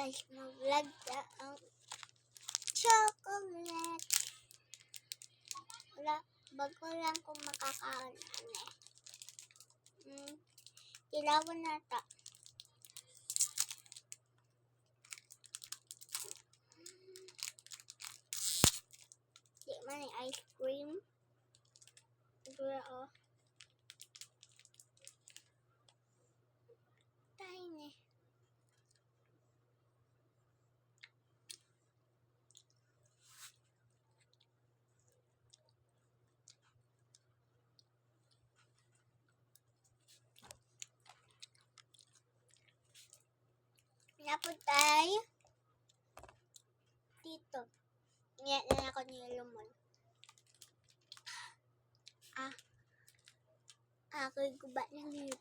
guys, mag-vlog na ang chocolate. Wala, bago lang kung makakaon. Ilawan na ito. Di man yung ice cream. Siguro, oh. Tiny. Napod tayo dito. Ngayon na ako nilumon. Ako'y guba ng